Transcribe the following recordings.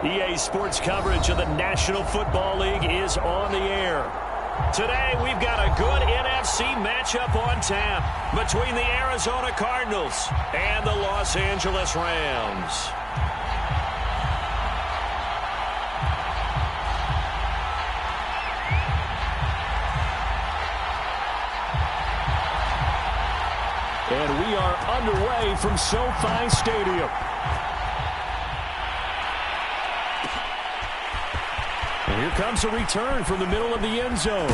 EA Sports coverage of the National Football League is on the air. Today, we've got a good NFC matchup on tap between the Arizona Cardinals and the Los Angeles Rams. And we are underway from SoFi Stadium. And here comes a return from the middle of the end zone.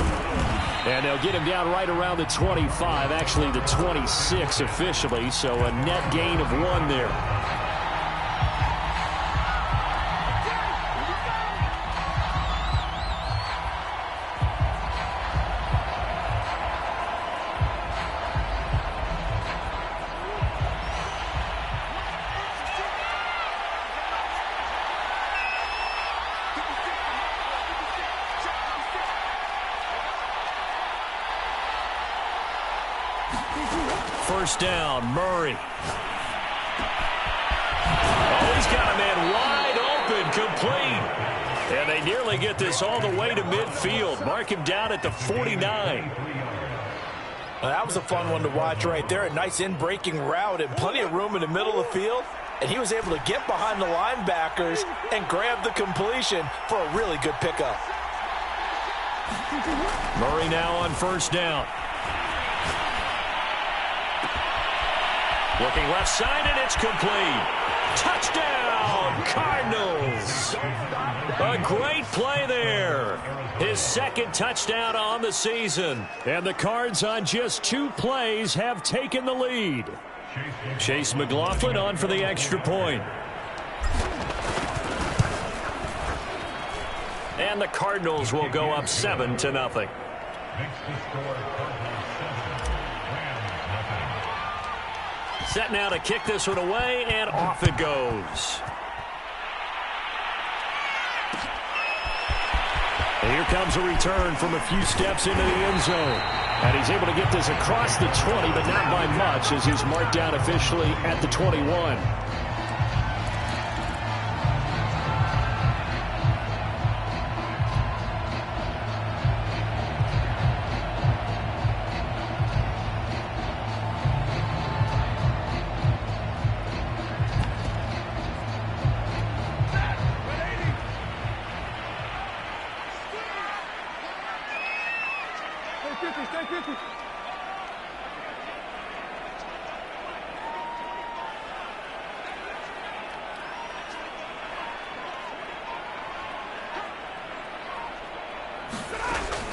And they'll get him down right around the 25, actually the 26 officially, so a net gain of 1 there. First down, Murray. Oh, he's got a man wide open, complete. And they nearly get this all the way to midfield. Mark him down at the 49. Well, that was a fun one to watch right there. A nice in-breaking route and plenty of room in the middle of the field. And he was able to get behind the linebackers and grab the completion for a really good pickup. Murray now on first down. Looking left side, and it's complete. Touchdown, Cardinals. A great play there. His second touchdown on the season. And the Cards on just 2 plays have taken the lead. Chase McLaughlin on for the extra point. And the Cardinals will go up 7-0. Set now to kick this one away, and off it goes. And here comes a return from a few steps into the end zone. And he's able to get this across the 20, but not by much, as he's marked down officially at the 21.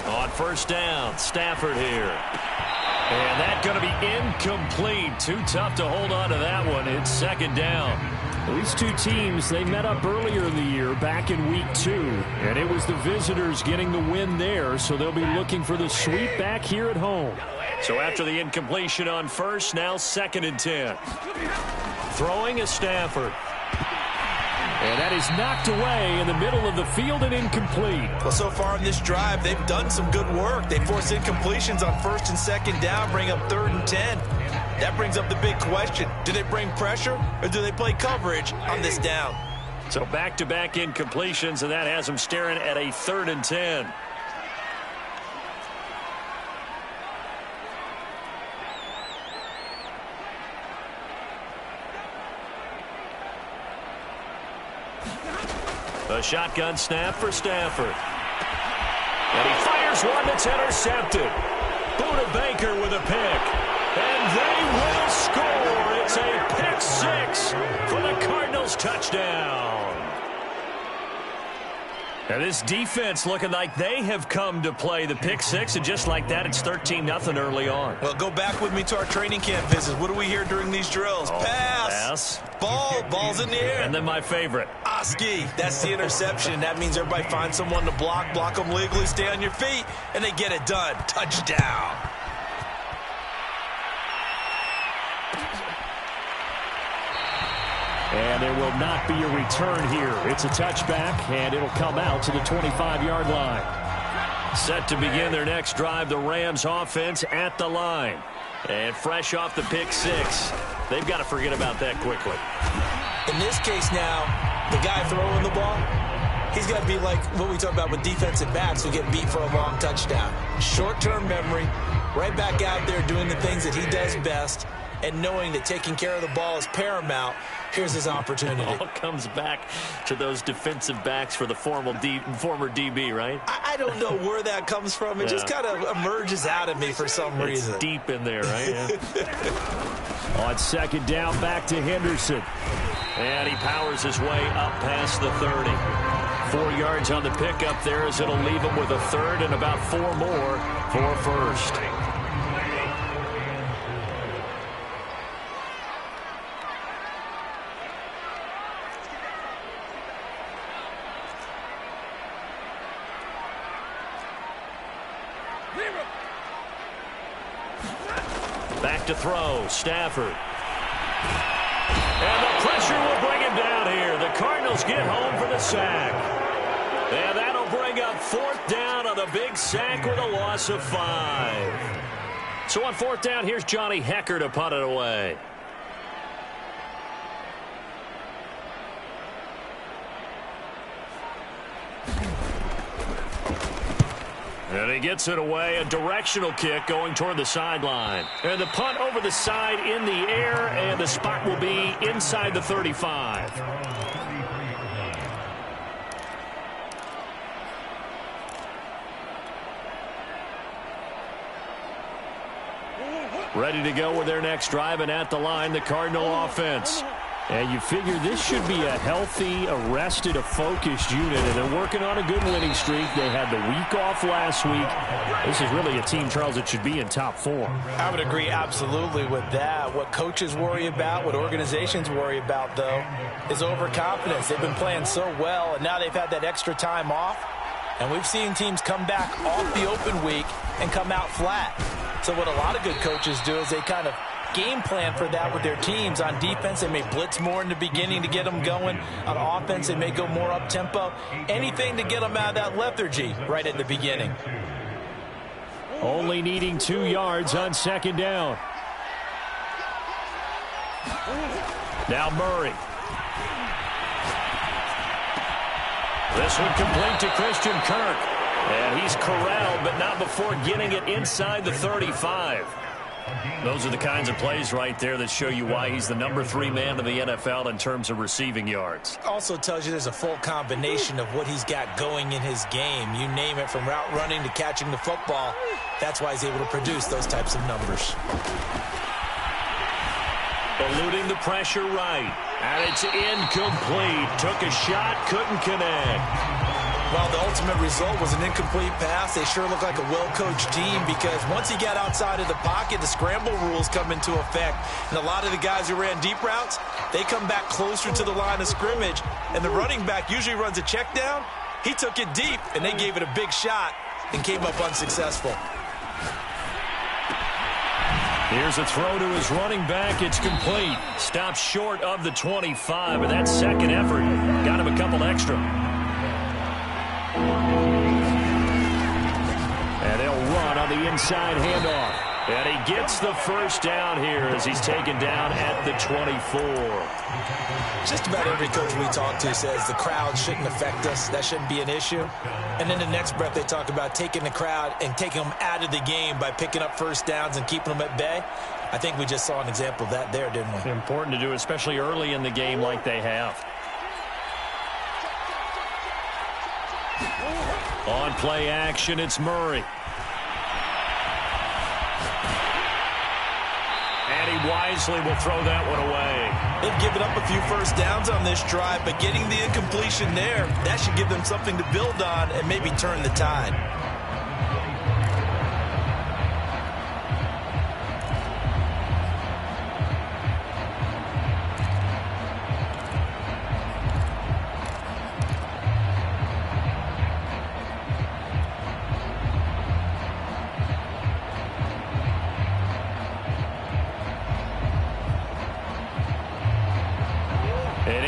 On first down, Stafford here. And that's going to be incomplete. Too tough to hold on to that one. It's second down. These two teams, they met up earlier in the year, back in week 2. And it was the visitors getting the win there, so they'll be looking for the sweep back here at home. So after the incompletion on first, now 2nd and 10. Throwing is Stafford. And that is knocked away in the middle of the field and incomplete. Well, so far in this drive, they've done some good work. They force incompletions on 1st and 2nd down, bring up 3rd and 10. That brings up the big question. Do they bring pressure or do they play coverage on this down? So back-to-back incompletions, and that has them staring at a 3rd and 10. A shotgun snap for Stafford. And he fires one that's intercepted. Buda Baker with a pick. And they will score. It's a pick 6 for the Cardinals touchdown. And this defense looking like they have come to play the pick 6, and just like that, it's 13-0 early on. Well, go back with me to our training camp visit. What do we hear during these drills? Pass. Ball's in the air. And then my favorite. Oski. That's the interception. That means everybody finds someone to block them legally, stay on your feet, and they get it done. Touchdown. And there will not be a return here. It's a touchback, and it'll come out to the 25-yard line. Set to begin their next drive, the Rams offense at the line. And fresh off the pick 6, they've got to forget about that quickly. In this case now, the guy throwing the ball, he's got to be like what we talk about with defensive backs who get beat for a long touchdown. Short-term memory, right back out there doing the things that he does best, and knowing that taking care of the ball is paramount. Here's his opportunity. It all comes back to those defensive backs for the former DB, right? I don't know where that comes from. It just kind of emerges out of me for some reason. It's deep in there, right? Yeah. On second down, back to Henderson. And he powers his way up past the 30. 4 yards on the pickup there as it'll leave him with a third and about 4 more for first. Back to throw, Stafford. And the pressure will bring him down here. The Cardinals get home for the sack. And that'll bring up 4th down on the big sack with a loss of 5. So on 4th down, here's Johnny Hekker to punt it away. And he gets it away, a directional kick going toward the sideline. And the punt over the side in the air, and the spot will be inside the 35. Ready to go with their next drive, and at the line, the Cardinal offense. And you figure this should be a healthy, arrested, a focused unit, and they're working on a good winning streak. They had the week off last week. This is really a team, Charles, that should be in top 4. I would agree absolutely with that. What coaches worry about, what organizations worry about, though, is overconfidence. They've been playing so well, and now they've had that extra time off. And we've seen teams come back off the open week and come out flat. So what a lot of good coaches do is they kind of game plan for that with their teams. On defense, they may blitz more in the beginning to get them going. On offense, they may go more up-tempo. Anything to get them out of that lethargy right at the beginning. Only needing 2 yards on second down. Now Murray. This one complete to Christian Kirk. And he's corralled, but not before getting it inside the 35. Those are the kinds of plays right there that show you why he's the number 3 man in the NFL in terms of receiving yards. Also tells you there's a full combination of what he's got going in his game. You name it, from route running to catching the football. That's why he's able to produce those types of numbers. Eluding the pressure right. And it's incomplete. Took a shot, couldn't connect. Well, the ultimate result was an incomplete pass. They sure look like a well-coached team, because once he got outside of the pocket, the scramble rules come into effect. And a lot of the guys who ran deep routes, they come back closer to the line of scrimmage. And the running back usually runs a check down. He took it deep, and they gave it a big shot and came up unsuccessful. Here's a throw to his running back. It's complete. Stops short of the 25, and that second effort got him a couple extra. And they'll run on the inside handoff. And he gets the first down here as he's taken down at the 24. Just about every coach we talk to says the crowd shouldn't affect us. That shouldn't be an issue. And then the next breath they talk about taking the crowd and taking them out of the game by picking up first downs and keeping them at bay. I think we just saw an example of that there, didn't we? Important to do, especially early in the game like they have. On play action, it's Murray. And he wisely will throw that one away. They've given up a few first downs on this drive, but getting the incompletion there, that should give them something to build on and maybe turn the tide.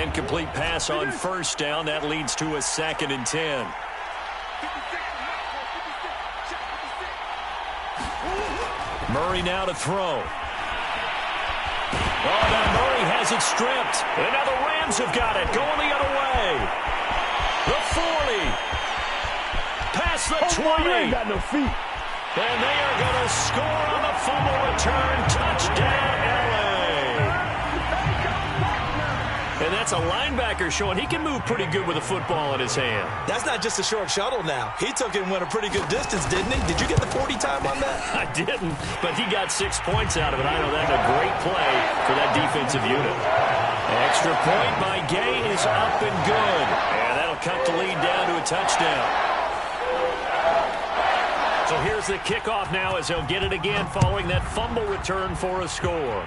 Incomplete pass on first down. That leads to a 2nd and 10. Murray now to throw. Oh, now Murray has has it stripped. And now the Rams have got it. Going the other way. The 40. Past the 20. You ain't got no feet. And they are going to score on the fumble return. Touchdown, LA. And that's a linebacker showing he can move pretty good with a football in his hand. That's not just a short shuttle now. He took it and went a pretty good distance, didn't he? Did you get the 40 time on that? I didn't, but he got 6 points out of it. I know that's a great play for that defensive unit. Extra point by Gay is up and good. And that'll cut the lead down to a touchdown. So here's the kickoff now as he'll get it again following that fumble return for a score.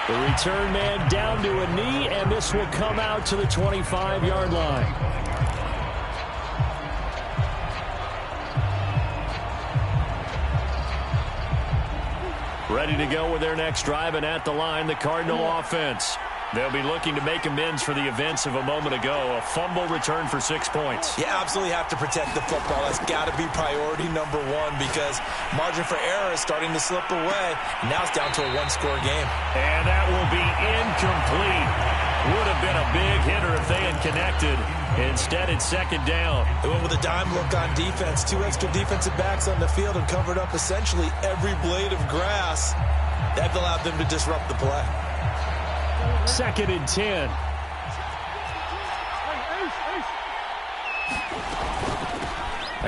The return man down to a knee, and this will come out to the 25-yard line. Ready to go with their next drive, and at the line, the Cardinal offense. They'll be looking to make amends for the events of a moment ago. A fumble return for 6 points. You absolutely have to protect the football. That's got to be priority number one because margin for error is starting to slip away. Now it's down to a one-score game. And that will be incomplete. Would have been a big hitter if they had connected. Instead, it's second down. They went with a dime look on defense. 2 extra defensive backs on the field and covered up essentially every blade of grass. That allowed them to disrupt the play. Second and 10.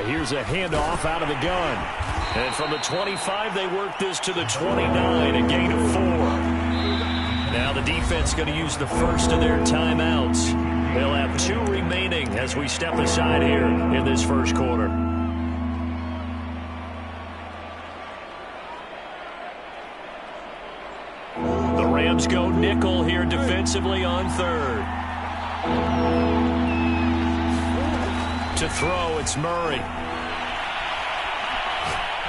Here's a handoff out of the gun. And from the 25, they work this to the 29, a gain of 4. Now the defense going to use the first of their timeouts. They'll have 2 remaining as we step aside here in this first quarter. Rams go nickel here defensively on third. To throw, it's Murray.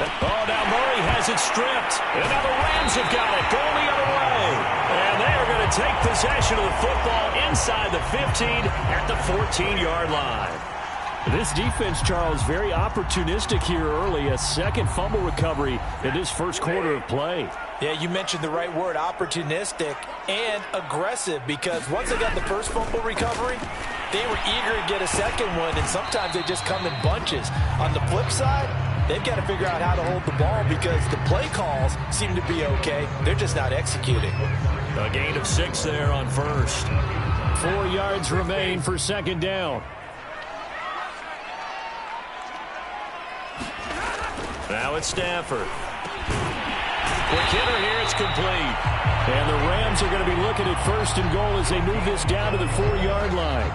Oh, now Murray has it stripped. And now the Rams have got it going the other way. And they are going to take possession of the football inside the 15 at the 14-yard line. This defense, Charles, very opportunistic here early. A second fumble recovery in this first quarter of play. Yeah, you mentioned the right word, opportunistic and aggressive, because once they got the first fumble recovery, they were eager to get a second one, and sometimes they just come in bunches. On the flip side, they've got to figure out how to hold the ball because the play calls seem to be okay. They're just not executing. A gain of 6 there on first. 4 yards remain for second down. Now it's Stafford. Quick hitter here, it's complete. And the Rams are going to be looking at first and goal as they move this down to the 4-yard line.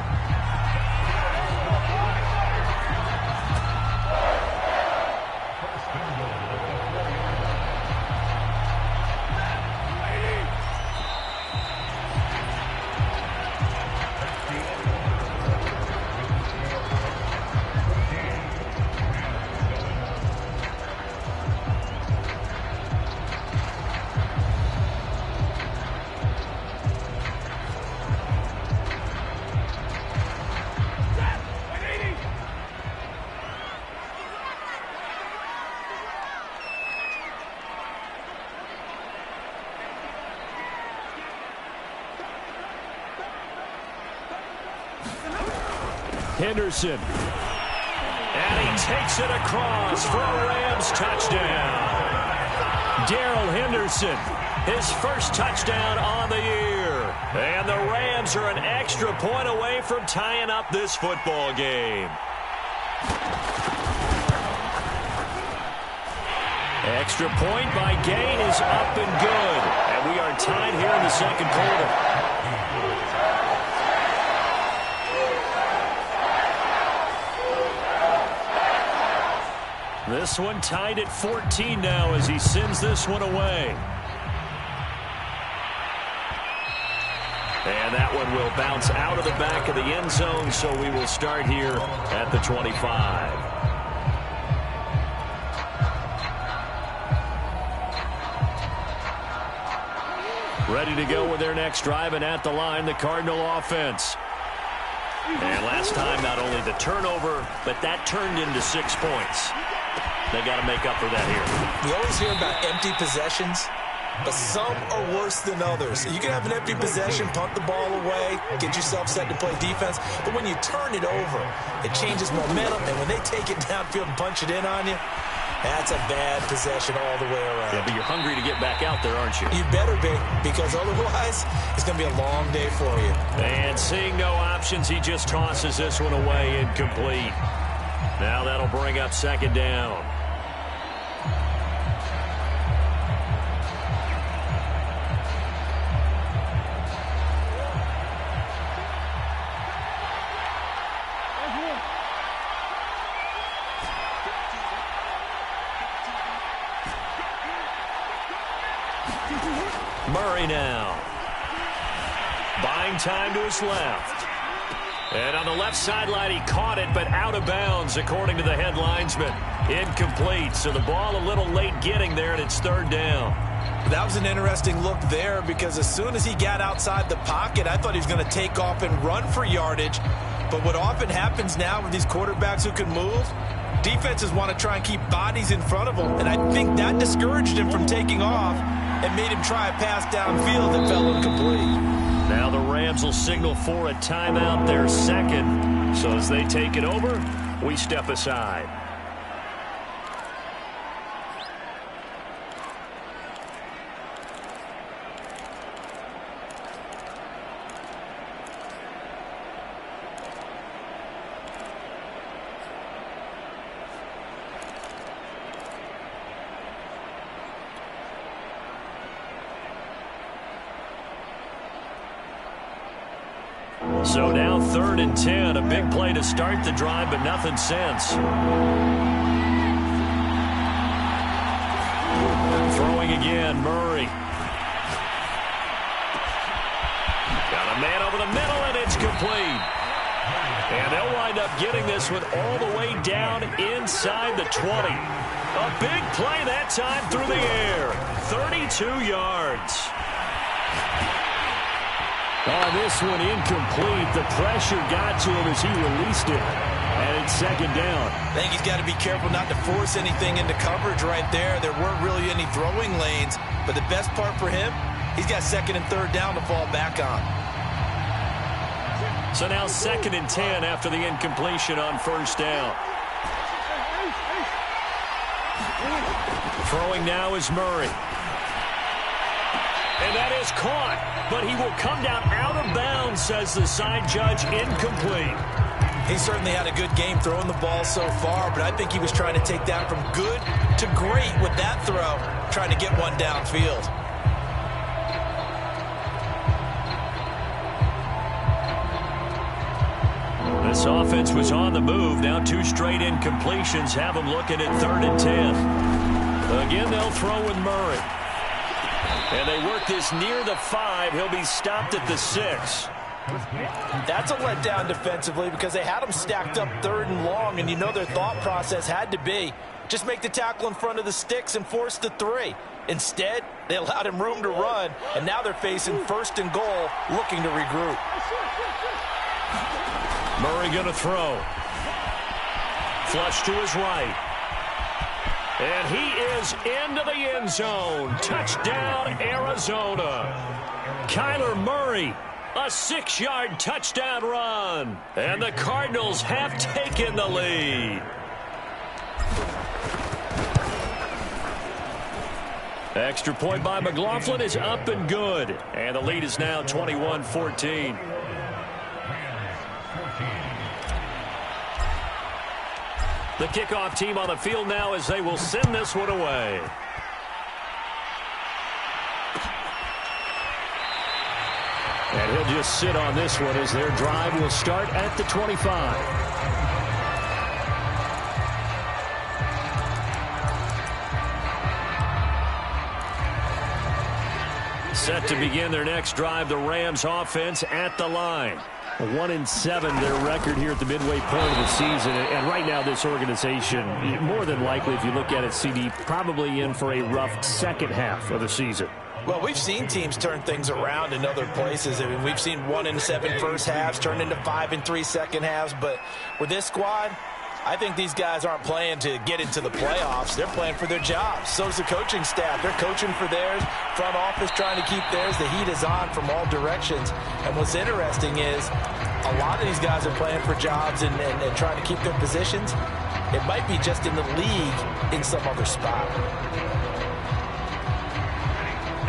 Henderson. And he takes it across for a Rams touchdown. Darrell Henderson, his first touchdown on the year. And the Rams are an extra point away from tying up this football game. Extra point by Gain is up and good. And we are tied here in the second quarter. This one tied at 14 now as he sends this one away. And that one will bounce out of the back of the end zone, so we will start here at the 25. Ready to go with their next drive, and at the line, the Cardinal offense. And last time, not only the turnover, but that turned into 6 points. They got to make up for that here. We always hear about empty possessions. but some are worse than others. You can have an empty possession, punt the ball away, get yourself set to play defense, but when you turn it over, it changes momentum, and when they take it downfield and punch it in on you, that's a bad possession all the way around. Yeah, but you're hungry to get back out there, aren't you? You better be, because otherwise, it's going to be a long day for you. And seeing no options, he just tosses this one away, incomplete. Now that'll bring up second down. Murray now. Buying time to his left. And on the left sideline, he caught it, but out of bounds, according to the head linesman. Incomplete, so the ball a little late getting there, and it's third down. That was an interesting look there, because as soon as he got outside the pocket, I thought he was going to take off and run for yardage. But what often happens now with these quarterbacks who can move, defenses want to try and keep bodies in front of them, and I think that discouraged him from taking off and made him try a pass downfield that fell incomplete. Now the Rams will signal for a timeout, their second. So as they take it over, we step aside. So now 3rd and 10, a big play to start the drive, but nothing since. Throwing again, Murray. Got a man over the middle, and it's complete. And they'll wind up getting this one all the way down inside the 20. A big play that time through the air. 32 yards. This one incomplete. The pressure got to him as he released it. And it's second down. I think he's got to be careful not to force anything into coverage right there. There weren't really any throwing lanes. But the best part for him, he's got 2nd and 3rd down to fall back on. So now 2nd and 10 after the incompletion on 1st down. Throwing now is Murray. And that is caught, but he will come down out of bounds, says the side judge, incomplete. He certainly had a good game throwing the ball so far, but I think he was trying to take that from good to great with that throw, trying to get one downfield. This offense was on the move. Now 2 straight incompletions have them looking at 3rd and 10. Again, they'll throw with Murray. And they work this near the 5. He'll be stopped at the 6. That's a letdown defensively, because they had him stacked up 3rd and long, and you know their thought process had to be just make the tackle in front of the sticks and force the 3. Instead, they allowed him room to run, and now they're facing 1st and goal, looking to regroup. Murray going to throw. Flush to his right. And he is into the end zone. Touchdown, Arizona. Kyler Murray, a 6-yard touchdown run. And the Cardinals have taken the lead. Extra point by McLaughlin is up and good. And the lead is now 21-14. The kickoff team on the field now as they will send this one away. And he'll just sit on this one as their drive will start at the 25. Set to begin their next drive, the Rams offense at the line. 1-7 their record here at the midway point of the season, and right now this organization, more than likely if you look at it, CD, probably in for a rough second half of the season. Well, we've seen teams turn things around in other places. I mean, we've seen 1-7 first halves turn into 5-3 second halves, but with this squad, I think these guys aren't playing to get into the playoffs. They're playing for their jobs. So is the coaching staff. They're coaching for theirs. Front office trying to keep theirs. The heat is on from all directions. And what's interesting is a lot of these guys are playing for jobs and trying to keep their positions. It might be just in the league in some other spot.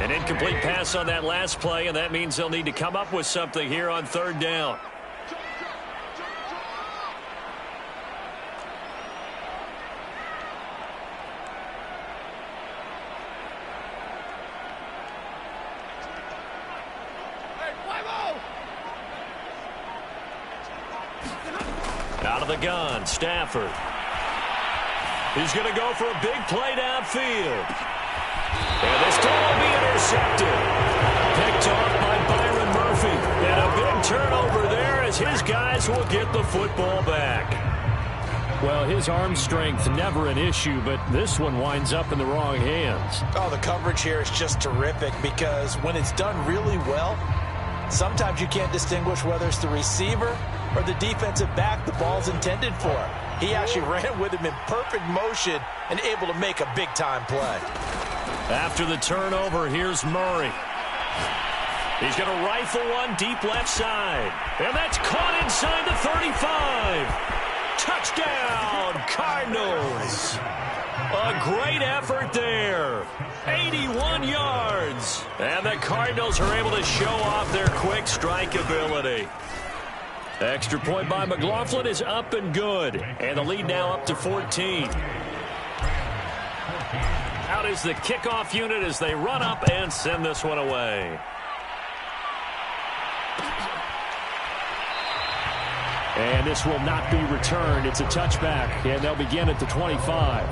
An incomplete pass on that last play, and that means they'll need to come up with something here on third down. Out of the gun, Stafford. He's going to go for a big play downfield. And this time will be intercepted. Picked off by Byron Murphy. And a big turnover there as his guys will get the football back. Well, his arm strength never an issue, but this one winds up in the wrong hands. Oh, the coverage here is just terrific because when it's done really well, sometimes you can't distinguish whether it's the receiver or the defensive back the ball's intended for. He actually ran with him in perfect motion and able to make a big-time play. After the turnover, here's Murray. He's going to rifle one deep left side. And that's caught inside the 35. Touchdown, Cardinals. A great effort there. 81 yards. And the Cardinals are able to show off their quick strike ability. Extra point by McLaughlin is up and good. And the lead now up to 14. Out is the kickoff unit as they run up and send this one away. And this will not be returned. It's a touchback, and they'll begin at the 25.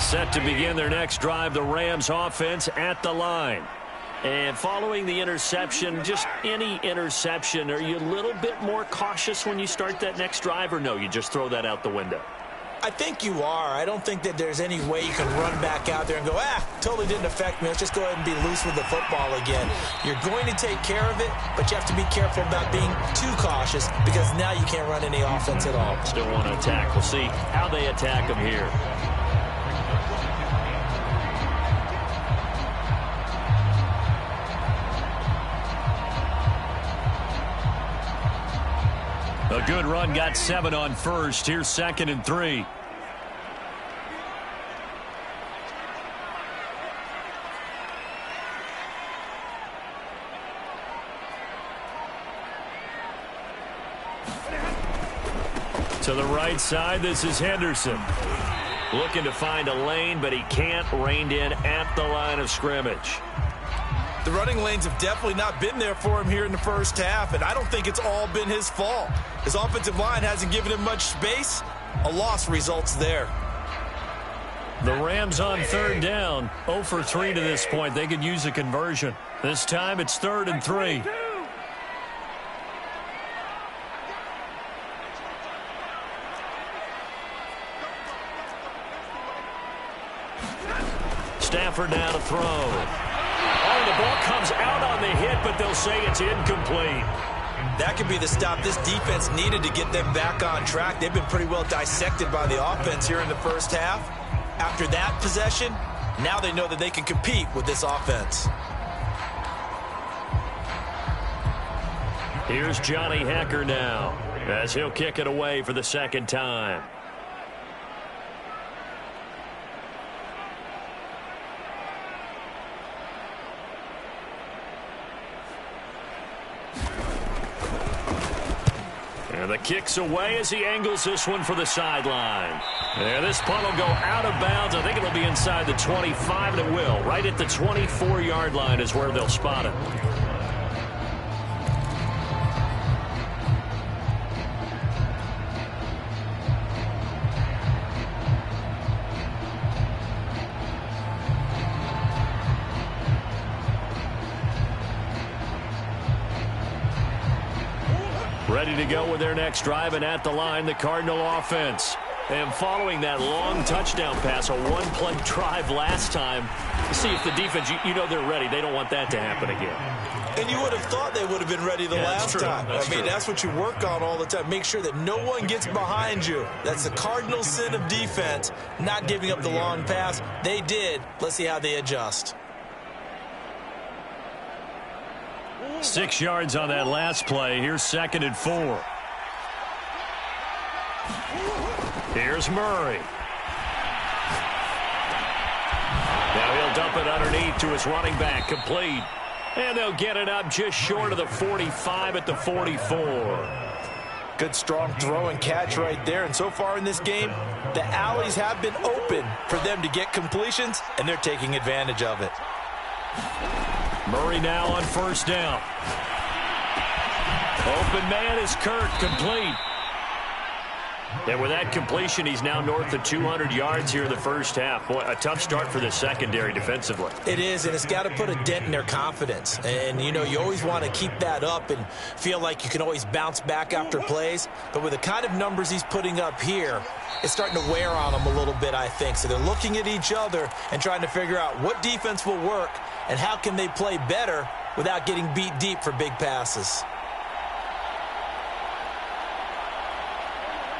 Set to begin their next drive, the Rams offense at the line. And following the interception, just any interception, are you a little bit more cautious when you start that next drive, or no, you just throw that out the window? I think you are. I don't think that there's any way you can run back out there and go, totally didn't affect me. Let's just go ahead and be loose with the football again. You're going to take care of it, but you have to be careful about being too cautious because now you can't run any offense at all. Still want to attack. We'll see how they attack them here. A good run, got 7 on first. Here's 2nd and 3. To the right side, this is Henderson. Looking to find a lane, but he can't. Reined in at the line of scrimmage. The running lanes have definitely not been there for him here in the first half, and I don't think it's all been his fault. His offensive line hasn't given him much space. A loss results there. The Rams on third down, 0 for 3 to this point. They could use a conversion. This time it's 3rd and 3. Stafford now to throw. Oh, the ball comes out on the hit, but they'll say it's incomplete. That could be the stop this defense needed to get them back on track. They've been pretty well dissected by the offense here in the first half. After that possession, now they know that they can compete with this offense. Here's Johnny Hecker now as he'll kick it away for the second time. And the kick's away as he angles this one for the sideline. And this punt will go out of bounds. I think it'll be inside the 25, and it will. Right at the 24-yard line is where they'll spot it. Ready to go with their next drive, and at the line, the Cardinal offense. And following that long touchdown pass, a one-play drive last time, see if the defense, you know they're ready. They don't want that to happen again. And you would have thought they would have been ready the last time. That's what you work on all the time. Make sure that no one gets behind you. That's the cardinal sin of defense, not giving up the long pass. They did. Let's see how they adjust. 6 yards on that last play. Here's 2nd and 4. Here's Murray. Now he'll dump it underneath to his running back, complete. And they'll get it up just short of the 45 at the 44. Good strong throw and catch right there. And so far in this game, the alleys have been open for them to get completions, and they're taking advantage of it. Murray now on 1st down. Open man is Kirk, complete. And with that completion, he's now north of 200 yards here in the first half. Boy, a tough start for the secondary defensively. It is, and it's got to put a dent in their confidence. And, you know, you always want to keep that up and feel like you can always bounce back after plays. But with the kind of numbers he's putting up here, it's starting to wear on them a little bit, I think. So they're looking at each other and trying to figure out what defense will work and how can they play better without getting beat deep for big passes.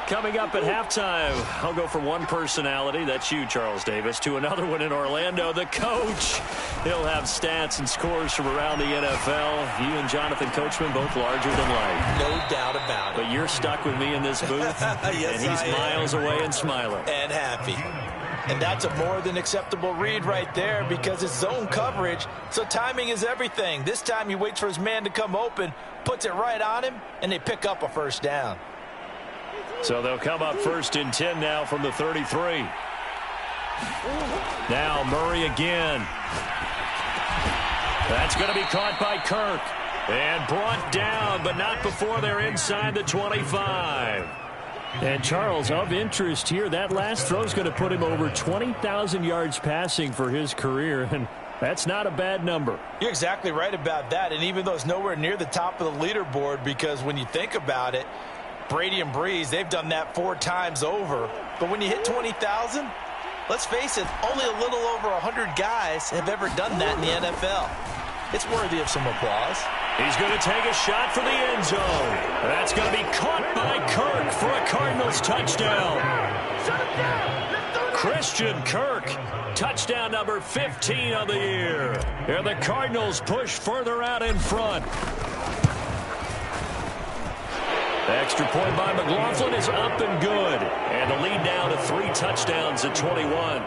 Coming up at halftime, I'll go from one personality, that's you, Charles Davis, to another one in Orlando, the coach. He'll have stats and scores from around the NFL. You and Jonathan Coachman, both larger than life. No doubt about it. But you're stuck with me in this booth, yes, and he's miles away and smiling. And happy. And that's a more than acceptable read right there because it's zone coverage, so timing is everything. This time he waits for his man to come open, puts it right on him, and they pick up a 1st down. So they'll come up 1st and 10 now from the 33. Now Murray again. That's going to be caught by Kirk. And brought down, but not before they're inside the 25. And Charles, of interest here, that last throw is going to put him over 20,000 yards passing for his career. And that's not a bad number. You're exactly right about that. And even though it's nowhere near the top of the leaderboard, because when you think about it, Brady and Breeze, they've done that 4 times over. But when you hit 20,000, let's face it, only a little over 100 guys have ever done that in the NFL. It's worthy of some applause. He's going to take a shot for the end zone. That's going to be caught by Kirk for a Cardinals touchdown. Christian Kirk, touchdown number 15 of the year. And the Cardinals push further out in front. The extra point by McLaughlin is up and good. And the lead down to 3 touchdowns at 21.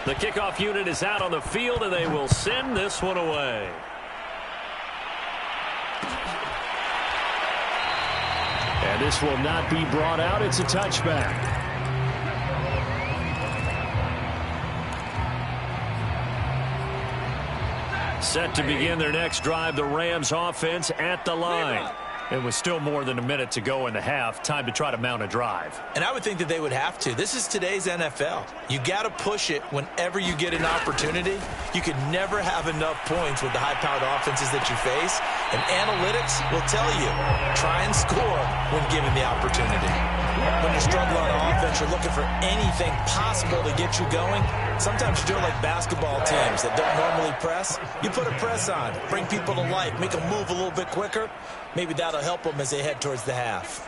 The kickoff unit is out on the field, and they will send this one away. And this will not be brought out. It's a touchback. Set to begin their next drive, the Rams offense at the line. And with still more than a minute to go in the half, time to try to mount a drive. And I would think that they would have to. This is today's NFL. You got to push it whenever you get an opportunity. You can never have enough points with the high-powered offenses that you face. And analytics will tell you, try and score when given the opportunity. When you're struggling on offense, you're looking for anything possible to get you going. Sometimes you do it like basketball teams that don't normally press. You put a press on, bring people to life, make them move a little bit quicker. Maybe that'll help them as they head towards the half.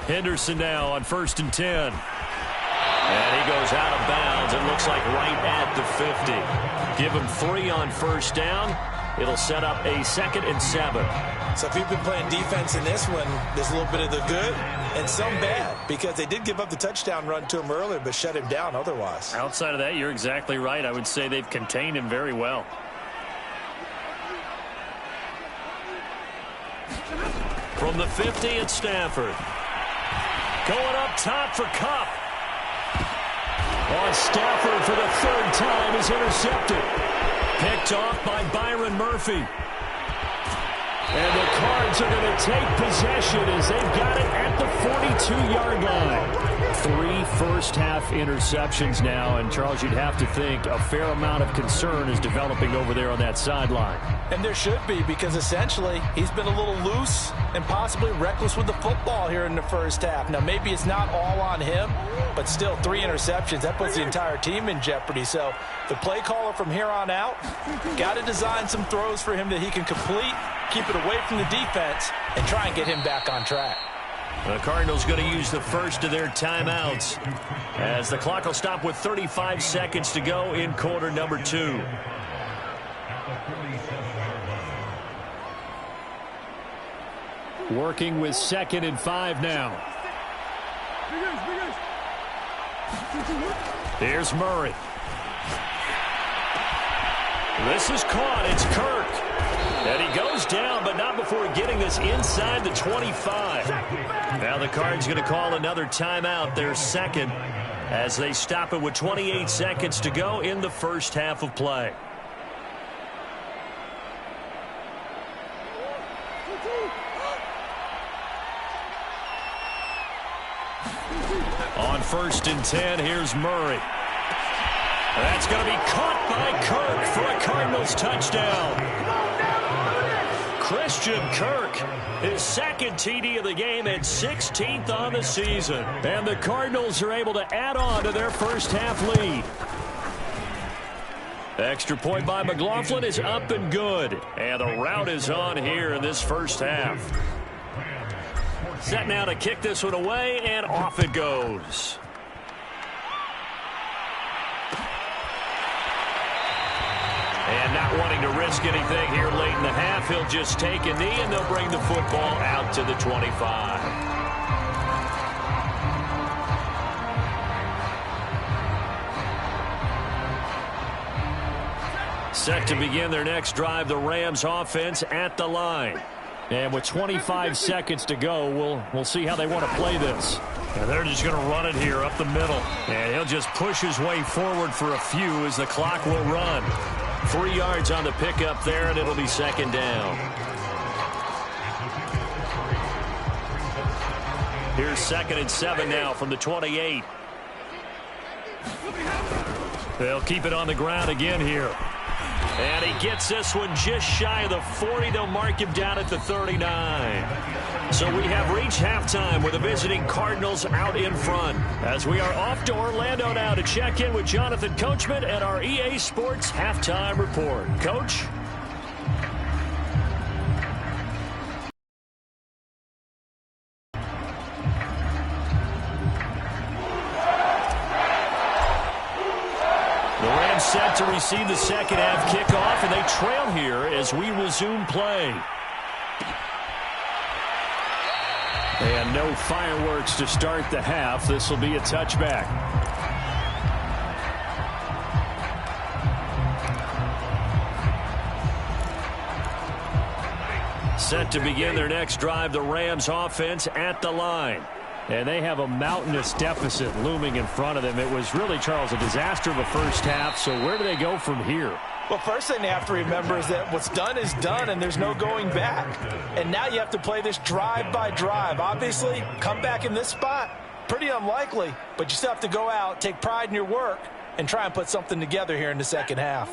Henderson now on 1st and 10. And he goes out of bounds. It looks like right at the 50. Give him 3 on 1st down. It'll set up a 2nd and 7. So if you've been playing defense in this one, there's a little bit of the good and some bad, because they did give up the touchdown run to him earlier but shut him down otherwise. Outside of that, you're exactly right. I would say they've contained him very well. From the 50, it's Stafford. Going up top for Kupp. On Stafford for the 3rd time is intercepted. Picked off by Byron Murphy. And the Cards are going to take possession as they've got it at the 42-yard line. 3 first-half interceptions now, and Charles, you'd have to think a fair amount of concern is developing over there on that sideline. And there should be, because essentially he's been a little loose and possibly reckless with the football here in the first half. Now, maybe it's not all on him, but still 3 interceptions. That puts the entire team in jeopardy. So the play caller from here on out got to design some throws for him that he can complete, keep it away from the defense, and try and get him back on track. The Cardinals going to use the first of their timeouts as the clock will stop with 35 seconds to go in quarter number 2. Working with 2nd and 5 now. Here's Murray. This is caught. It's Kirk. And he goes down, but not before getting this inside the 25. Now the Cards going to call another timeout, their second, as they stop it with 28 seconds to go in the first half of play. On 1st and 10, here's Murray. That's going to be caught by Kirk for a Cardinals touchdown. Christian Kirk, his 2nd TD of the game and 16th on the season. And the Cardinals are able to add on to their first half lead. Extra point by McLaughlin is up and good. And the route is on here in this first half. Set now to kick this one away, and off it goes. And not wanting to risk anything here late in the half, he'll just take a knee, and they'll bring the football out to the 25. Set to begin their next drive, the Rams offense at the line. And with 25 seconds to go, we'll see how they want to play this. And they're just going to run it here up the middle. And he'll just push his way forward for a few as the clock will run. 3 yards on the pickup there, and it'll be 2nd down. Here's 2nd and 7 now from the 28. They'll keep it on the ground again here. And he gets this one just shy of the 40. They'll mark him down at the 39. So we have reached halftime with the visiting Cardinals out in front. As we are off to Orlando now to check in with Jonathan Coachman and our EA Sports Halftime Report. Coach? Set to receive the second half kickoff, and they trail here as we resume play. And no fireworks to start the half. This will be a touchback. Set to begin their next drive, the Rams offense at the line. And they have a mountainous deficit looming in front of them. It was really, Charles, a disaster of a first half. So where do they go from here? Well, first thing they have to remember is that what's done is done, and there's no going back. And now you have to play this drive by drive. Obviously, come back in this spot, pretty unlikely. But you still have to go out, take pride in your work, and try and put something together here in the second half.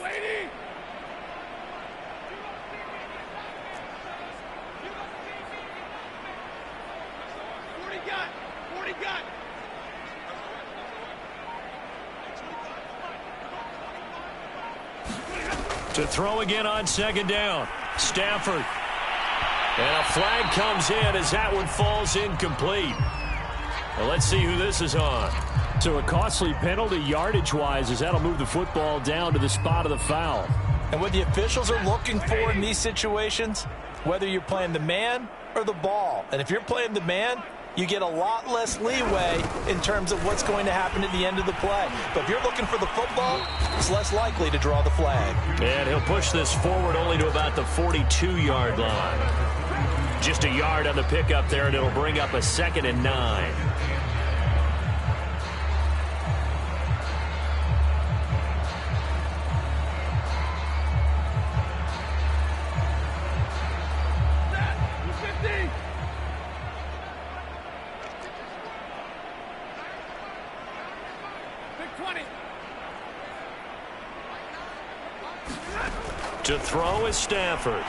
To throw again on 2nd down. Stafford. And a flag comes in as that one falls incomplete. Well, let's see who this is on. So a costly penalty yardage-wise as that'll move the football down to the spot of the foul. And what the officials are looking for in these situations, whether you're playing the man or the ball. And if you're playing the man, you get a lot less leeway in terms of what's going to happen at the end of the play. But if you're looking for the football, it's less likely to draw the flag. And he'll push this forward only to about the 42-yard line. Just a yard on the pickup there, and it'll bring up a 2nd and 9. To throw is Stafford.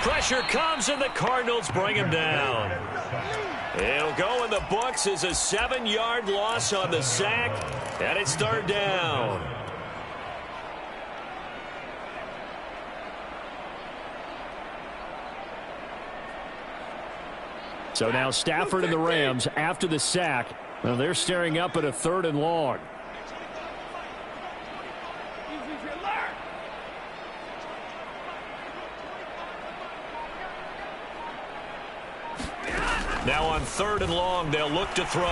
Pressure comes, and the Cardinals bring him down. It'll go in the books as a 7-yard loss on the sack, and it's third down. So now Stafford and the Rams, after the sack, well, they're staring up at a 3rd and long. Now on 3rd and long, they'll look to throw.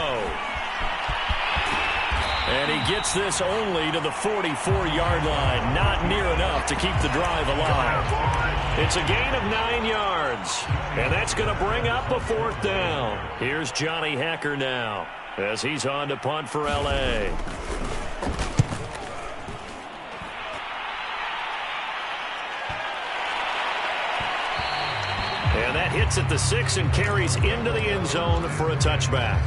And he gets this only to the 44-yard line. Not near enough to keep the drive alive. It's a gain of 9 yards. And that's going to bring up a 4th down. Here's Johnny Hecker now as he's on to punt for L.A. And that hits at the 6 and carries into the end zone for a touchback.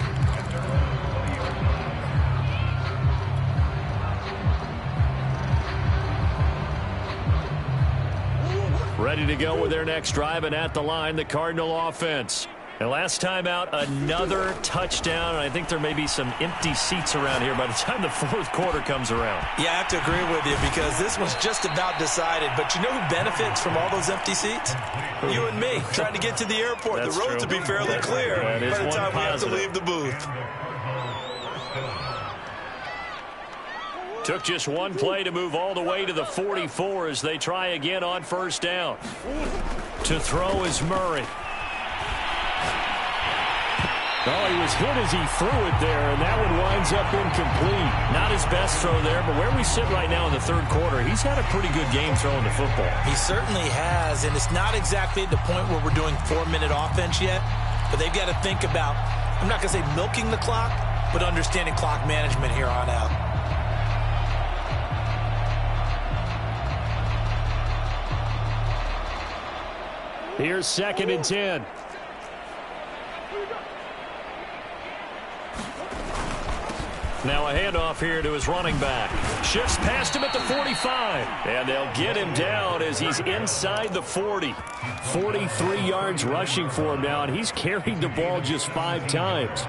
Ready to go with their next drive, and at the line, the Cardinal offense. And last time out, another touchdown, and I think there may be some empty seats around here by the time the 4th quarter comes around. Yeah, I have to agree with you because this one's just about decided. But you know who benefits from all those empty seats? You and me, trying to get to the airport. That's the roads will be fairly clear by the time we have to leave the booth. Took just one play to move all the way to the 44 as they try again on 1st down. To throw is Murray. Oh, he was hit as he threw it there, and that one winds up incomplete. Not his best throw there, but where we sit right now in the 3rd quarter, he's had a pretty good game throwing the football. He certainly has, and it's not exactly at the point where we're doing 4-minute offense yet, but they've got to think about, I'm not going to say milking the clock, but understanding clock management here on out. Here's 2nd and 10. Now a handoff here to his running back. Shifts past him at the 45. And they'll get him down as he's inside the 40. 43 yards rushing for him now, and he's carried the ball just 5 times.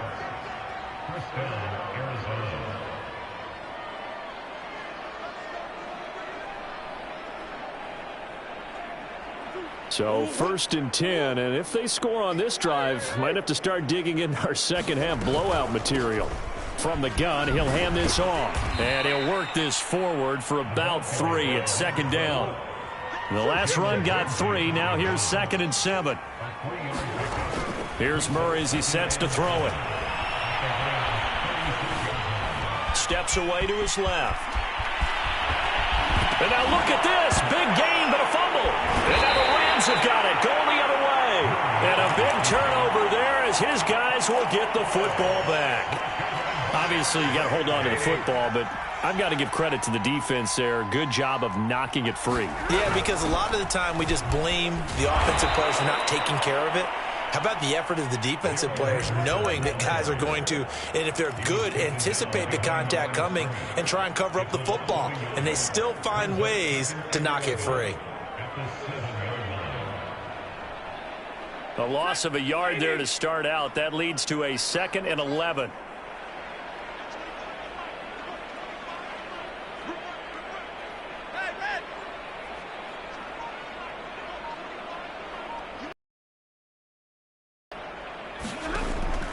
So 1st and 10, and if they score on this drive, might have to start digging into our second-half blowout material. From the gun, he'll hand this off. And he'll work this forward for about 3 at 2nd down. The last run got 3. Now here's 2nd and 7. Here's Murray as he sets to throw it. Steps away to his left. And now look at this. Big gain, but a fumble. And now the Rams have got it. Going the other way. And a big turnover there as his guys will get the football back. Obviously, you got to hold on to the football, but I've got to give credit to the defense there. Good job of knocking it free. Yeah, because a lot of the time we just blame the offensive players for not taking care of it. How about the effort of the defensive players knowing that guys are going to, and if they're good, anticipate the contact coming and try and cover up the football. And they still find ways to knock it free. A loss of a yard there to start out. That leads to a 2nd and 11.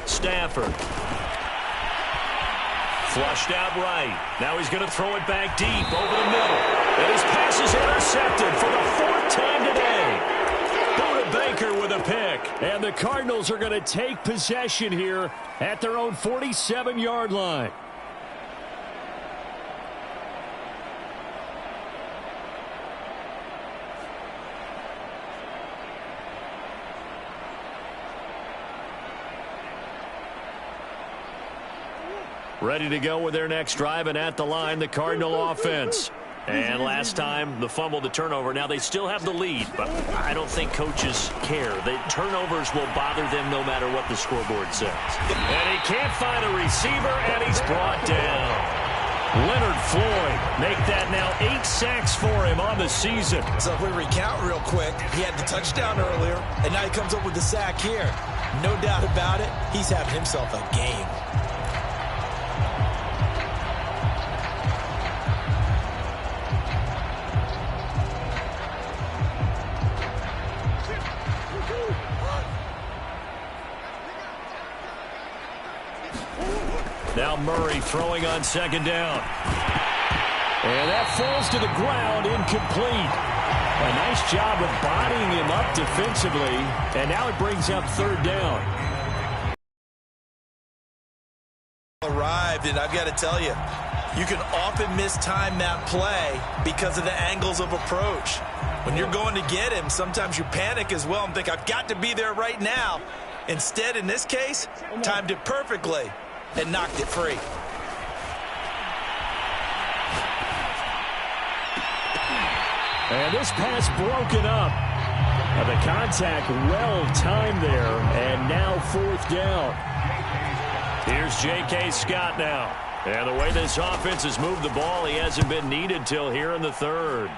Stafford. Flushed out right. Now he's going to throw it back deep over the middle. And his pass is intercepted for the 4th time today. Buda Baker with a pick. And the Cardinals are going to take possession here at their own 47-yard line. Ready to go with their next drive, and at the line, the Cardinal offense. And last time, the fumble, the turnover. Now, they still have the lead, but I don't think coaches care. The turnovers will bother them no matter what the scoreboard says. And he can't find a receiver, and he's brought down. Leonard Floyd make that now 8 sacks for him on the season. So if we recount real quick, he had the touchdown earlier, and now he comes up with the sack here. No doubt about it, he's having himself a game. Now Murray throwing on second down. And that falls to the ground, incomplete. A nice job of bodying him up defensively. And now it brings up third down. Arrived, and I've got to tell you, you can often mistime that play because of the angles of approach. When you're going to get him, sometimes you panic as well and think, I've got to be there right now. Instead, in this case, timed it perfectly and knocked it free. And this pass broken up. The contact well timed there, and now fourth down. Here's J.K. Scott now. And the way this offense has moved the ball, he hasn't been needed till here in the third.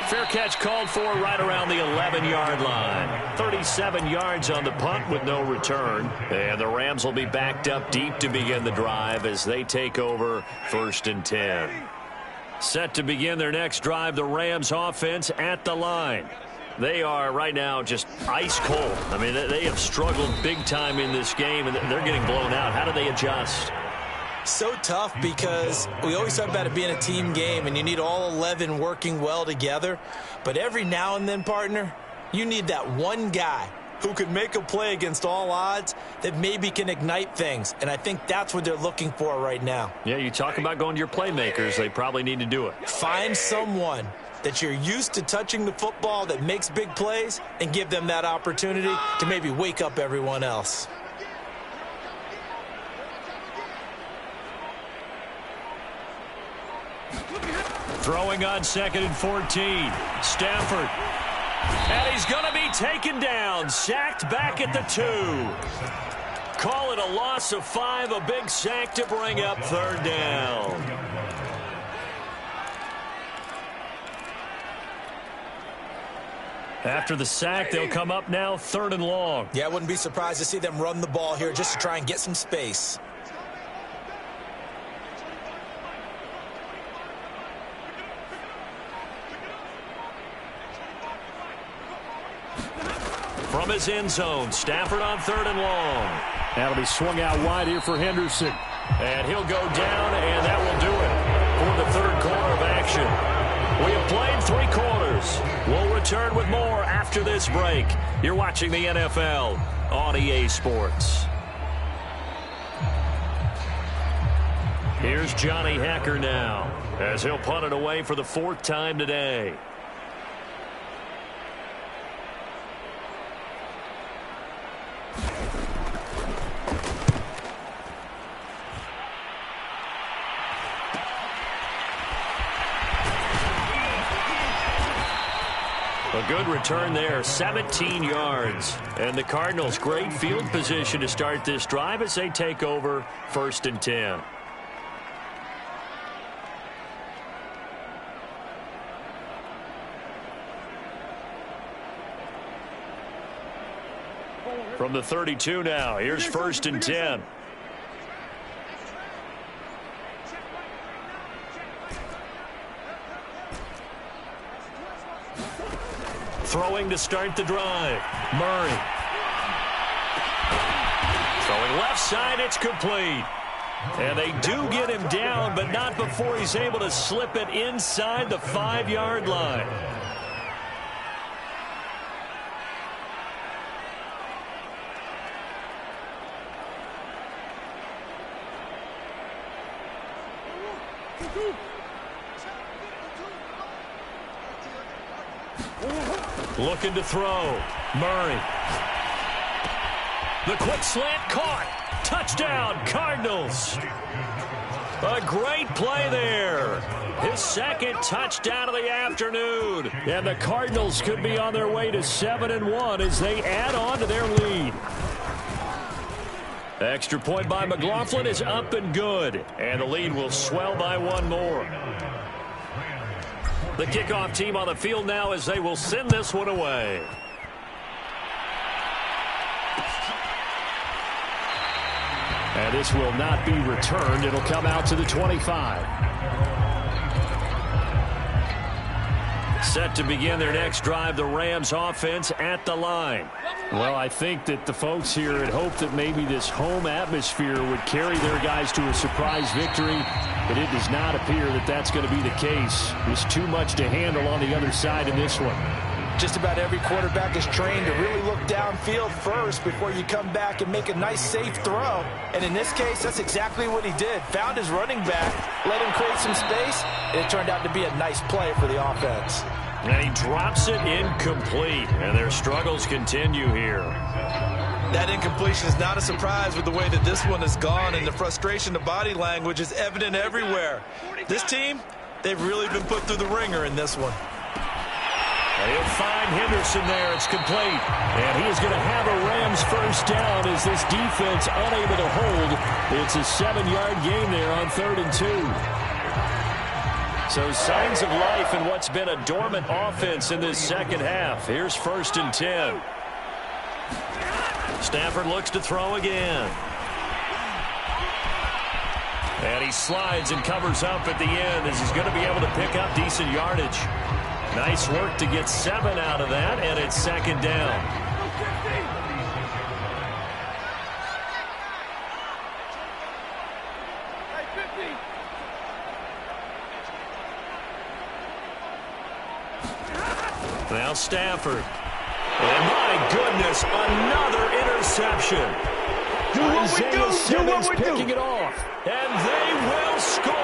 Fair catch called for right around the 11-yard line. 37 yards on the punt with no return. And the Rams will be backed up deep to begin the drive as they take over 1st and 10. Set to begin their next drive, the Rams offense at the line. They are right now just ice cold. I mean, they have struggled big time in this game, and they're getting blown out. How do they adjust? So tough because we always talk about it being a team game, and you need all 11 working well together. But every now and then, partner, you need that one guy who can make a play against all odds that maybe can ignite things. And I think that's what they're looking for right now. Yeah, you talk about going to your playmakers. They probably need to do it. Find someone that you're used to touching the football that makes big plays and give them that opportunity to maybe wake up everyone else. Throwing on 2nd and 14. Stafford. And he's going to be taken down. Sacked back at the 2. Call it a loss of 5. A big sack to bring up third down. After the sack, they'll come up now 3rd and long. Yeah, I wouldn't be surprised to see them run the ball here just to try and get some space. From his end zone, Stafford on 3rd and long. That'll be swung out wide here for Henderson. And he'll go down, and that will do it for the 3rd quarter of action. We have played 3 quarters. We'll return with more after this break. You're watching the NFL on EA Sports. Here's Johnny Hacker now as he'll punt it away for the 4th time today. A good return there, 17 yards. And the Cardinals, great field position to start this drive as they take over 1st and 10. From the 32 now, here's 1st and 10. Throwing to start the drive. Murray. Throwing left side, it's complete. And they do get him down, but not before he's able to slip it inside the 5-yard line. Looking to throw. Murray. The quick slant caught. Touchdown, Cardinals. A great play there. His 2nd touchdown of the afternoon. And the Cardinals could be on their way to 7-1 as they add on to their lead. Extra point by McLaughlin is up and good. And the lead will swell by one more. The kickoff team on the field now as they will send this one away. And this will not be returned. It'll come out to the 25. Set to begin their next drive, the Rams offense at the line. Well, I think that the folks here had hoped that maybe this home atmosphere would carry their guys to a surprise victory, but it does not appear that that's going to be the case. There's too much to handle on the other side in this one. Just about every quarterback is trained to really look downfield first before you come back and make a nice, safe throw. And in this case, that's exactly what he did. Found his running back, let him create some space, and it turned out to be a nice play for the offense. And he drops it incomplete, and their struggles continue here. That incompletion is not a surprise with the way that this one has gone, and the frustration, the body language is evident everywhere. This team, they've really been put through the ringer in this one. And he'll find Henderson there. It's complete. And he is going to have a Rams first down as this defense unable to hold. It's a 7-yard gain there on 3rd and 2. So signs of life in what's been a dormant offense in this second half. Here's 1st and 10. Stafford looks to throw again. And he slides and covers up at the end as he's going to be able to pick up decent yardage. Nice work to get 7 out of that, and it's 2nd down. Now Stafford. And my goodness, another interception. Do what we do. Picking it off. And they will score.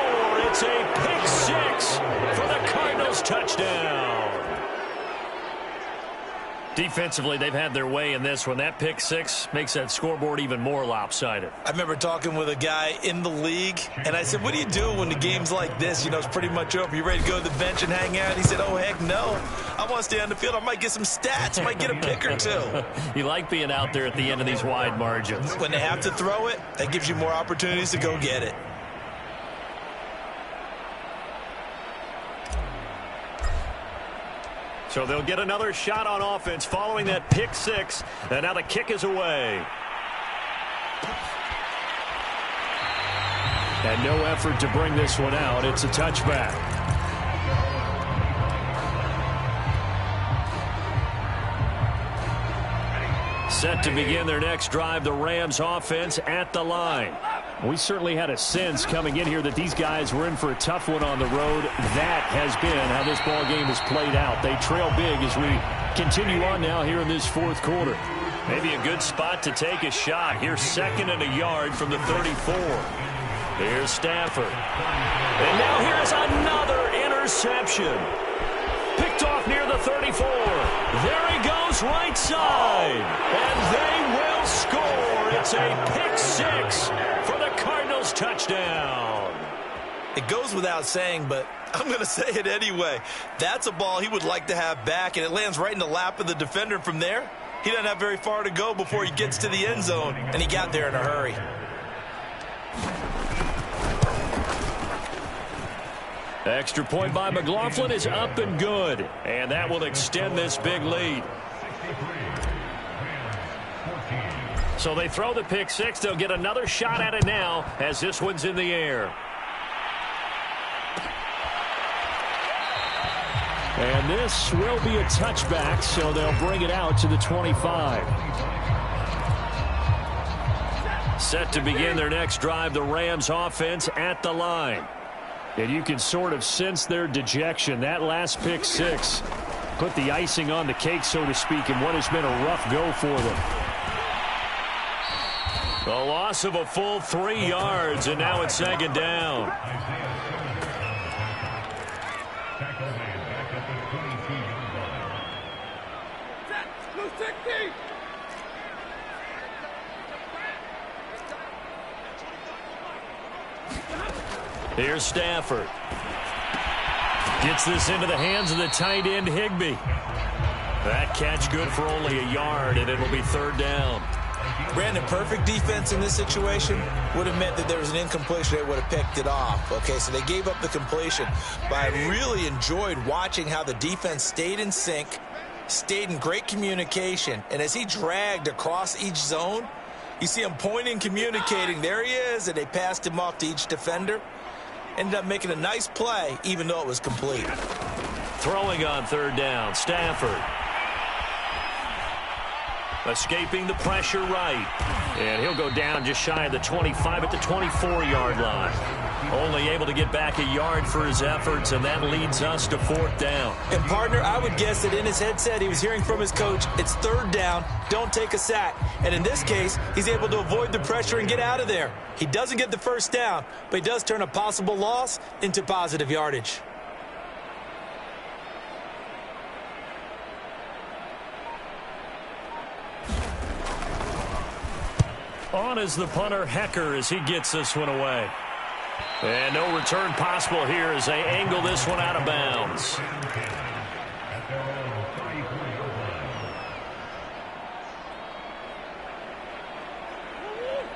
It's a pick 6 for the Cardinals touchdown. Defensively, they've had their way in this one. That pick 6 makes that scoreboard even more lopsided. I remember talking with a guy in the league, and I said, what do you do when the game's like this? You know, it's pretty much over. You ready to go to the bench and hang out? He said, oh, heck no. I want to stay on the field. I might get some stats. I might get a pick or two. You like being out there at the end of these wide margins. When they have to throw it, that gives you more opportunities to go get it. So they'll get another shot on offense following that pick 6. And now the kick is away. And no effort to bring this one out. It's a touchback. Set to begin their next drive, the Rams offense at the line. We certainly had a sense coming in here that these guys were in for a tough one on the road. That has been how this ball game has played out. They trail big as we continue on now here in this 4th quarter. Maybe a good spot to take a shot. Here's 2nd and a yard from the 34. Here's Stafford. And now here's another interception. Picked off near the 34. There he goes right side. And they will score. It's a pick 6 for the Cardinals touchdown. It goes without saying, but I'm going to say it anyway. That's a ball he would like to have back, and it lands right in the lap of the defender. From there, he doesn't have very far to go before he gets to the end zone, and he got there in a hurry. Extra point by McLaughlin is up and good. And that will extend this big lead. So they throw the pick 6. They'll get another shot at it now as this one's in the air. And this will be a touchback, so they'll bring it out to the 25. Set to begin their next drive, the Rams offense at the line. And you can sort of sense their dejection. That last pick 6 put the icing on the cake, so to speak, in what has been a rough go for them. The loss of a full 3 yards, and now it's 2nd down. Here's Stafford. Gets this into the hands of the tight end, Higbee. That catch good for only a yard, and it'll be 3rd down. Brandon, perfect defense in this situation would have meant that there was an incompletion. They would have picked it off. Okay, so they gave up the completion. But I really enjoyed watching how the defense stayed in sync, stayed in great communication, and as he dragged across each zone, you see him pointing, communicating. There he is, and they passed him off to each defender. Ended up making a nice play, even though it was complete. Throwing on third down, Stafford. Escaping the pressure right. And he'll go down just shy of the 25 at the 24-yard line. Only able to get back a yard for his efforts, and that leads us to fourth down. And, partner, I would guess that in his headset he was hearing from his coach, it's third down, don't take a sack. And in this case, he's able to avoid the pressure and get out of there. He doesn't get the first down, but he does turn a possible loss into positive yardage. On is the punter, Hecker, as he gets this one away. And no return possible here as they angle this one out of bounds.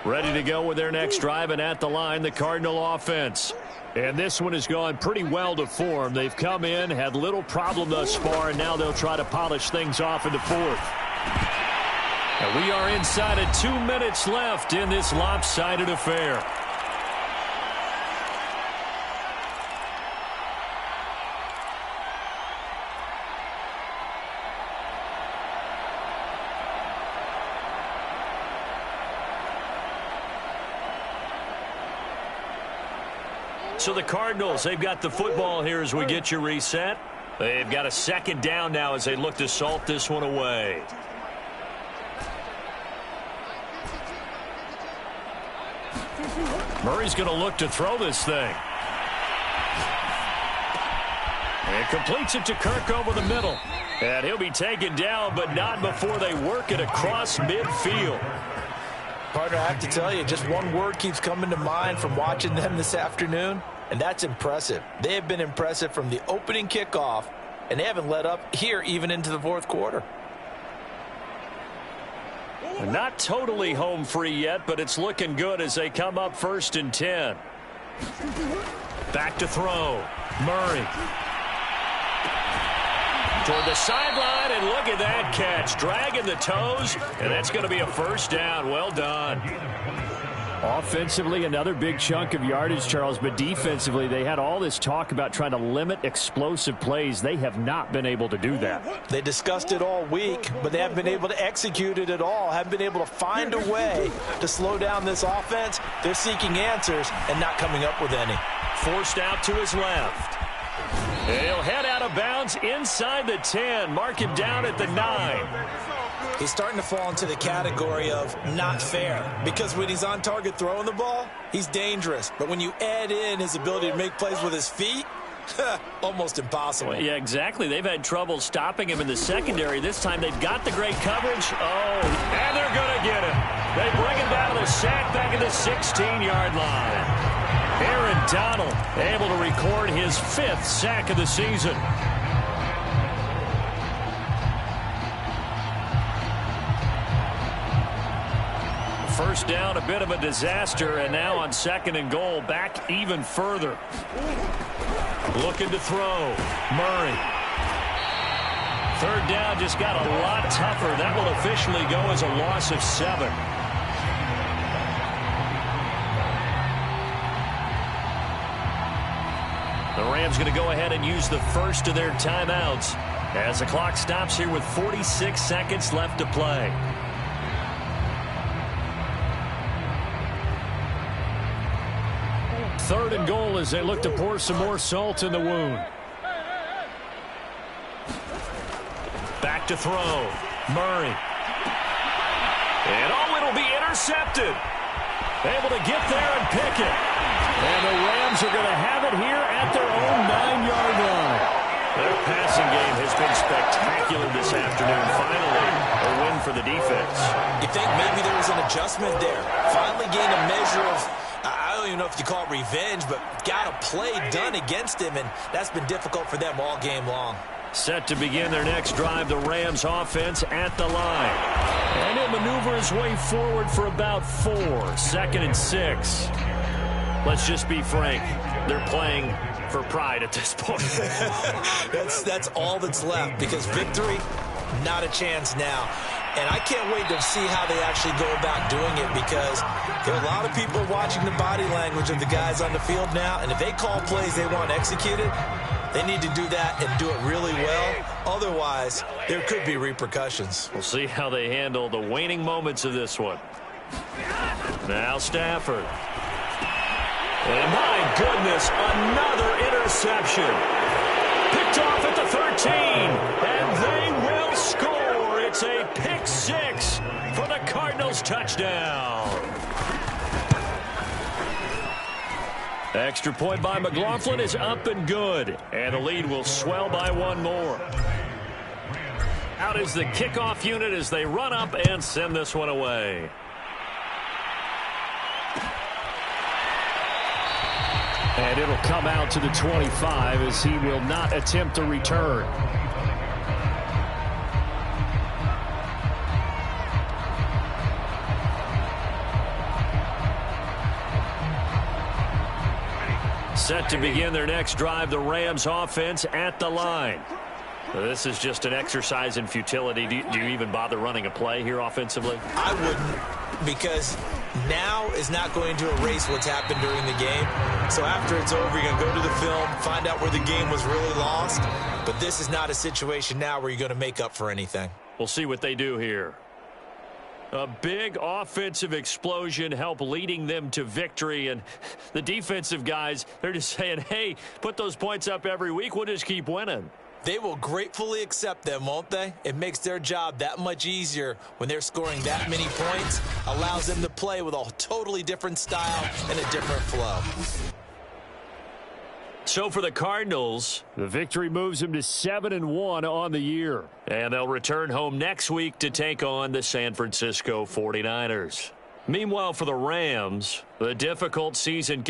Ready to go with their next drive, and at the line, the Cardinal offense. And this one has gone pretty well to form. They've come in, had little problem thus far, and now they'll try to polish things off in the fourth. And we are inside of 2 minutes left in this lopsided affair. So the Cardinals, they've got the football here as we get you reset. They've got a second down now as they look to salt this one away. Murray's going to look to throw this thing. And completes it to Kirk over the middle. And he'll be taken down, but not before they work it across midfield. Partner, I have to tell you, just one word keeps coming to mind from watching them this afternoon, and that's impressive. They have been impressive from the opening kickoff, and they haven't let up here even into the fourth quarter. Not totally home free yet, but it's looking good as they come up 1st and 10. Back to throw. Murray. Toward the sideline, and look at that catch. Dragging the toes, and that's going to be a first down. Well done. Offensively, another big chunk of yardage, Charles, but defensively, they had all this talk about trying to limit explosive plays. They have not been able to do that. They discussed it all week, but they haven't been able to execute it at all, haven't been able to find a way to slow down this offense. They're seeking answers and not coming up with any. Forced out to his left. And he'll head out of bounds inside the 10. Mark him down at the 9. He's starting to fall into the category of not fair, because when he's on target throwing the ball, he's dangerous. But when you add in his ability to make plays with his feet, almost impossible. Well, yeah, exactly. They've had trouble stopping him in the secondary. This time they've got the great coverage. Oh, and they're going to get him. They bring him down to the sack back at the 16-yard line. Aaron Donald able to record his 5th sack of the season. First down, a bit of a disaster, and now on 2nd and goal, back even further. Looking to throw. Murray. 3rd down just got a lot tougher. That will officially go as a loss of 7. The Rams going to go ahead and use the first of their timeouts as the clock stops here with 46 seconds left to play. Third and goal as they look to pour some more salt in the wound. Back to throw. Murray. And oh, it'll be intercepted. Able to get there and pick it. And the Rams are going to have it here at their own 9-yard line. Their passing game has been spectacular this afternoon. Finally, a win for the defense. You think maybe there was an adjustment there? Finally gained a measure of, I don't even know if you call it revenge, but got a play done against him, and that's been difficult for them all game long. Set to begin their next drive, the Rams offense at the line. And he'll maneuver his way forward for about 4. 2nd and 6. Let's just be frank. They're playing for pride at this point. That's all that's left, because victory, not a chance now. And I can't wait to see how they actually go about doing it, because there are a lot of people watching the body language of the guys on the field now, and if they call plays they want executed, they need to do that and do it really well. Otherwise, there could be repercussions. We'll see how they handle the waning moments of this one. Now Stafford. And my goodness, another interception. Picked off at the 13, and they will score. It's a pick 6 for the Cardinals touchdown. Extra point by McLaughlin is up and good, and the lead will swell by 1 more. Out is the kickoff unit as they run up and send this one away. And it'll come out to the 25 as he will not attempt a return. Set to begin their next drive, the Rams offense at the line. This is just an exercise in futility. Do you even bother running a play here offensively? I wouldn't, because now is not going to erase what's happened during the game. So after it's over, you're going to go to the film, find out where the game was really lost. But this is not a situation now where you're going to make up for anything. We'll see what they do here. A big offensive explosion help leading them to victory. And the defensive guys, they're just saying, hey, put those points up every week. We'll just keep winning. They will gratefully accept them, won't they? It makes their job that much easier when they're scoring that many points. Allows them to play with a totally different style and a different flow. So for the Cardinals, The victory moves him to 7-1 on the year. and they'll return home next week to take on the San Francisco 49ers. Meanwhile, for the Rams, the difficult season